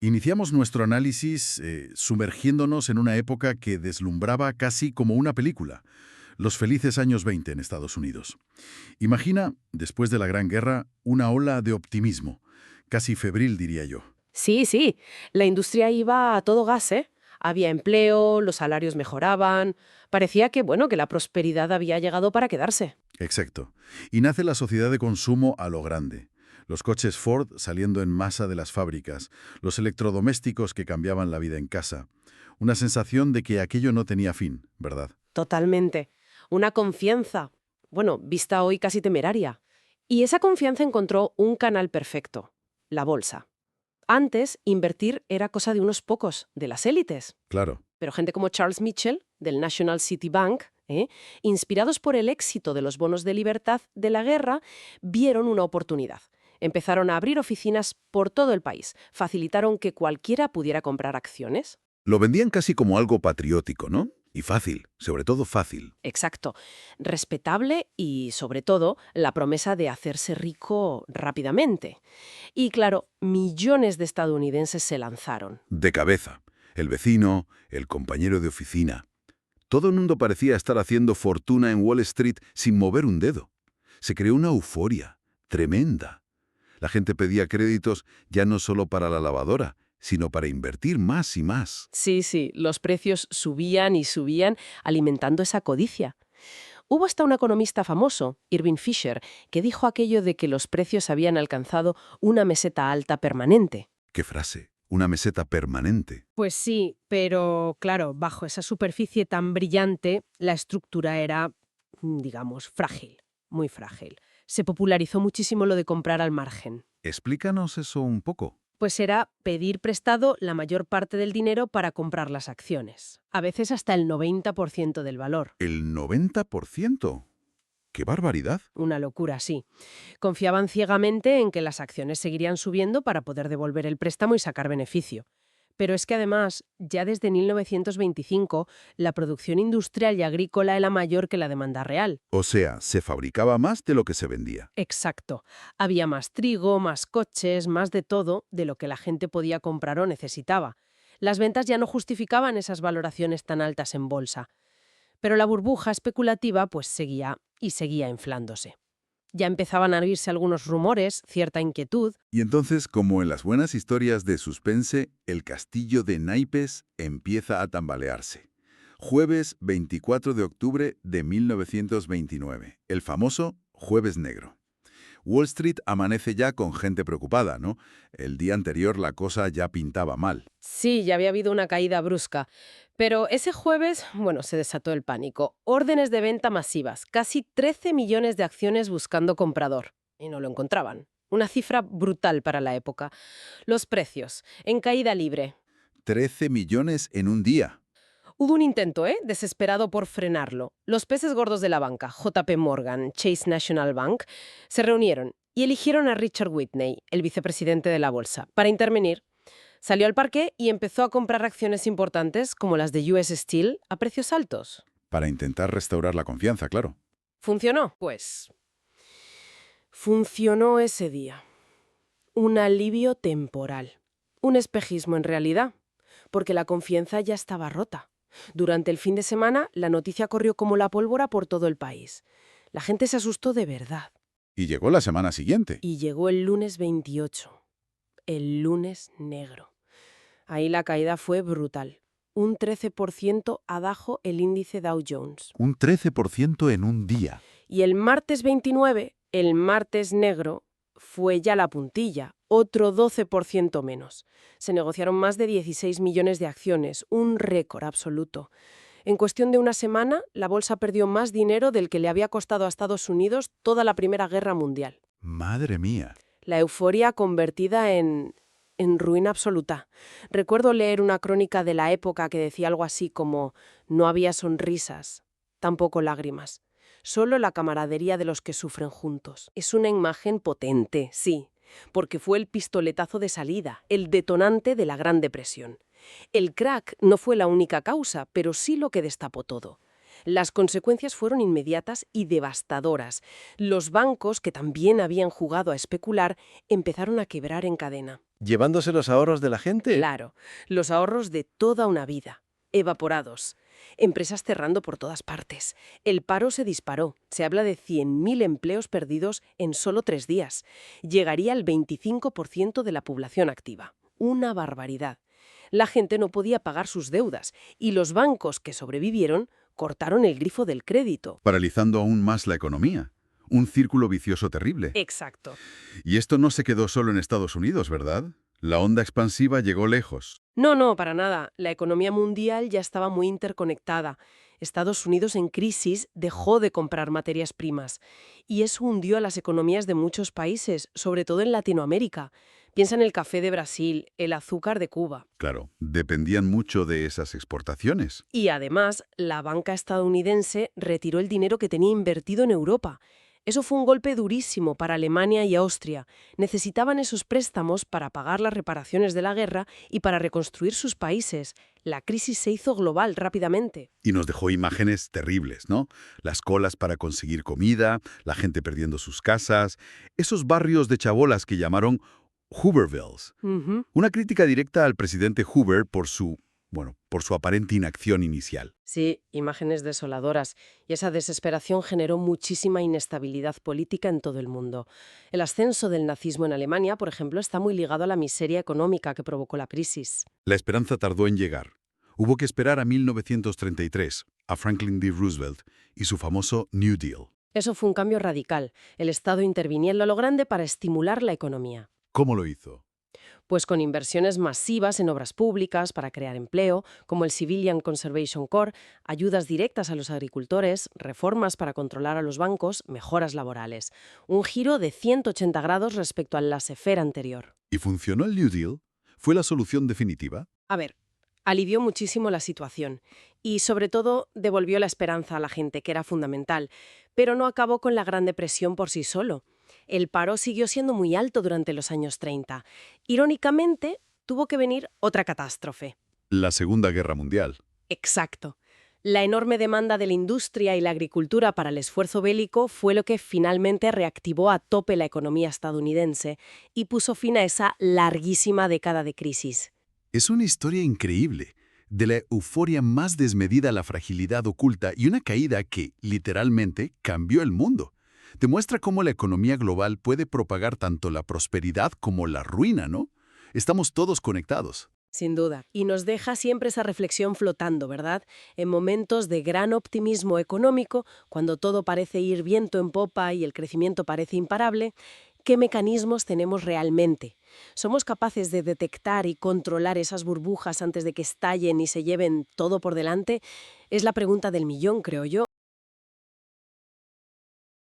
Iniciamos nuestro análisis sumergiéndonos en una época que deslumbraba casi como una película, los felices años 20 en Estados Unidos. Imagina, después de la Gran Guerra, una ola de optimismo, casi febril diría yo. Sí, sí, la industria iba a todo gas, ¿eh? Había empleo, los salarios mejoraban. Parecía que, bueno, que la prosperidad había llegado para quedarse. Exacto. Y nace la sociedad de consumo a lo grande. Los coches Ford saliendo en masa de las fábricas, los electrodomésticos que cambiaban la vida en casa. Una sensación de que aquello no tenía fin, ¿verdad? Totalmente. Una confianza, bueno, vista hoy casi temeraria. Y esa confianza encontró un canal perfecto, la bolsa. Antes, invertir era cosa de unos pocos, de las élites. Claro. Pero gente como Charles Mitchell, del National City Bank, inspirados por el éxito de los bonos de libertad de la guerra, vieron una oportunidad. Empezaron a abrir oficinas por todo el país, facilitaron que cualquiera pudiera comprar acciones. Lo vendían casi como algo patriótico, ¿no? Y fácil, sobre todo fácil. Exacto. Respetable y, sobre todo, la promesa de hacerse rico rápidamente. Y claro, millones de estadounidenses se lanzaron. De cabeza. El vecino, el compañero de oficina. Todo el mundo parecía estar haciendo fortuna en Wall Street sin mover un dedo. Se creó una euforia tremenda. La gente pedía créditos ya no solo para la lavadora, sino para invertir más y más. Sí, sí, los precios subían y subían, alimentando esa codicia. Hubo hasta un economista famoso, Irving Fisher, que dijo aquello de que los precios habían alcanzado una meseta alta permanente. ¡Qué frase! Una meseta permanente. Pues sí, pero claro, bajo esa superficie tan brillante, la estructura era, digamos, frágil, muy frágil. Se popularizó muchísimo lo de comprar al margen. Explícanos eso un poco. Pues era pedir prestado la mayor parte del dinero para comprar las acciones, a veces hasta el 90% del valor. ¿El 90%? ¡Qué barbaridad! Una locura, sí. Confiaban ciegamente en que las acciones seguirían subiendo para poder devolver el préstamo y sacar beneficio. Pero es que además, ya desde 1925, la producción industrial y agrícola era mayor que la demanda real. O sea, se fabricaba más de lo que se vendía. Exacto. Había más trigo, más coches, más de todo de lo que la gente podía comprar o necesitaba. Las ventas ya no justificaban esas valoraciones tan altas en bolsa. Pero la burbuja especulativa pues seguía y seguía inflándose. Ya empezaban a oírse algunos rumores, cierta inquietud. Y entonces, como en las buenas historias de suspense, el castillo de naipes empieza a tambalearse. Jueves 24 de octubre de 1929, el famoso Jueves Negro. Wall Street amanece ya con gente preocupada, ¿no? El día anterior la cosa ya pintaba mal. Sí, ya había habido una caída brusca. Pero ese jueves, bueno, se desató el pánico. Órdenes de venta masivas, casi 13 millones de acciones buscando comprador. Y no lo encontraban. Una cifra brutal para la época. Los precios, en caída libre. 13 millones en un día. Hubo un intento, desesperado por frenarlo. Los peces gordos de la banca, JP Morgan, Chase National Bank, se reunieron y eligieron a Richard Whitney, el vicepresidente de la bolsa, para intervenir. Salió al parque y empezó a comprar acciones importantes como las de US Steel a precios altos. Para intentar restaurar la confianza, claro. ¿Funcionó? Pues funcionó ese día. Un alivio temporal. Un espejismo en realidad, porque la confianza ya estaba rota. Durante el fin de semana, la noticia corrió como la pólvora por todo el país. La gente se asustó de verdad. Y llegó la semana siguiente. Y llegó el lunes 28, el lunes negro. Ahí la caída fue brutal. Un 13% abajo el índice Dow Jones. Un 13% en un día. Y el martes 29, el martes negro, fue ya la puntilla, otro 12% menos. Se negociaron más de 16 millones de acciones, un récord absoluto. En cuestión de una semana, la bolsa perdió más dinero del que le había costado a Estados Unidos toda la Primera Guerra Mundial. ¡Madre mía! La euforia convertida en ruina absoluta. Recuerdo leer una crónica de la época que decía algo así como: no había sonrisas, tampoco lágrimas. Solo la camaradería de los que sufren juntos. Es una imagen potente, sí, porque fue el pistoletazo de salida, el detonante de la Gran Depresión. El crack no fue la única causa, pero sí lo que destapó todo. Las consecuencias fueron inmediatas y devastadoras. Los bancos, que también habían jugado a especular, empezaron a quebrar en cadena. ¿Llevándose los ahorros de la gente? Claro, los ahorros de toda una vida, evaporados. Empresas cerrando por todas partes. El paro se disparó. Se habla de 100.000 empleos perdidos en solo 3 días. Llegaría al 25% de la población activa. Una barbaridad. La gente no podía pagar sus deudas y los bancos que sobrevivieron cortaron el grifo del crédito. Paralizando aún más la economía. Un círculo vicioso terrible. Exacto. Y esto no se quedó solo en Estados Unidos, ¿verdad? La onda expansiva llegó lejos. No, para nada. La economía mundial ya estaba muy interconectada. Estados Unidos en crisis dejó de comprar materias primas y eso hundió a las economías de muchos países, sobre todo en Latinoamérica. Piensa en el café de Brasil, el azúcar de Cuba. Claro, dependían mucho de esas exportaciones. Y además, la banca estadounidense retiró el dinero que tenía invertido en Europa. Eso fue un golpe durísimo para Alemania y Austria. Necesitaban esos préstamos para pagar las reparaciones de la guerra y para reconstruir sus países. La crisis se hizo global rápidamente. Y nos dejó imágenes terribles, ¿no? Las colas para conseguir comida, la gente perdiendo sus casas, esos barrios de chabolas que llamaron Hoovervilles. Una crítica directa al presidente Hoover por su aparente inacción inicial. Sí, imágenes desoladoras. Y esa desesperación generó muchísima inestabilidad política en todo el mundo. El ascenso del nazismo en Alemania, por ejemplo, está muy ligado a la miseria económica que provocó la crisis. La esperanza tardó en llegar. Hubo que esperar a 1933, a Franklin D. Roosevelt y su famoso New Deal. Eso fue un cambio radical. El Estado interviniendo a lo grande para estimular la economía. ¿Cómo lo hizo? Pues con inversiones masivas en obras públicas para crear empleo, como el Civilian Conservation Corps, ayudas directas a los agricultores, reformas para controlar a los bancos, mejoras laborales. Un giro de 180 grados respecto al laissez-faire anterior. ¿Y funcionó el New Deal? ¿Fue la solución definitiva? A ver, alivió muchísimo la situación y, sobre todo, devolvió la esperanza a la gente, que era fundamental, pero no acabó con la Gran Depresión por sí solo. El paro siguió siendo muy alto durante los años 30. Irónicamente, tuvo que venir otra catástrofe. La Segunda Guerra Mundial. Exacto. La enorme demanda de la industria y la agricultura para el esfuerzo bélico fue lo que finalmente reactivó a tope la economía estadounidense y puso fin a esa larguísima década de crisis. Es una historia increíble, de la euforia más desmedida a la fragilidad oculta y una caída que, literalmente, cambió el mundo. Demuestra cómo la economía global puede propagar tanto la prosperidad como la ruina, ¿no? Estamos todos conectados. Sin duda. Y nos deja siempre esa reflexión flotando, ¿verdad? En momentos de gran optimismo económico, cuando todo parece ir viento en popa y el crecimiento parece imparable, ¿qué mecanismos tenemos realmente? ¿Somos capaces de detectar y controlar esas burbujas antes de que estallen y se lleven todo por delante? Es la pregunta del millón, creo yo.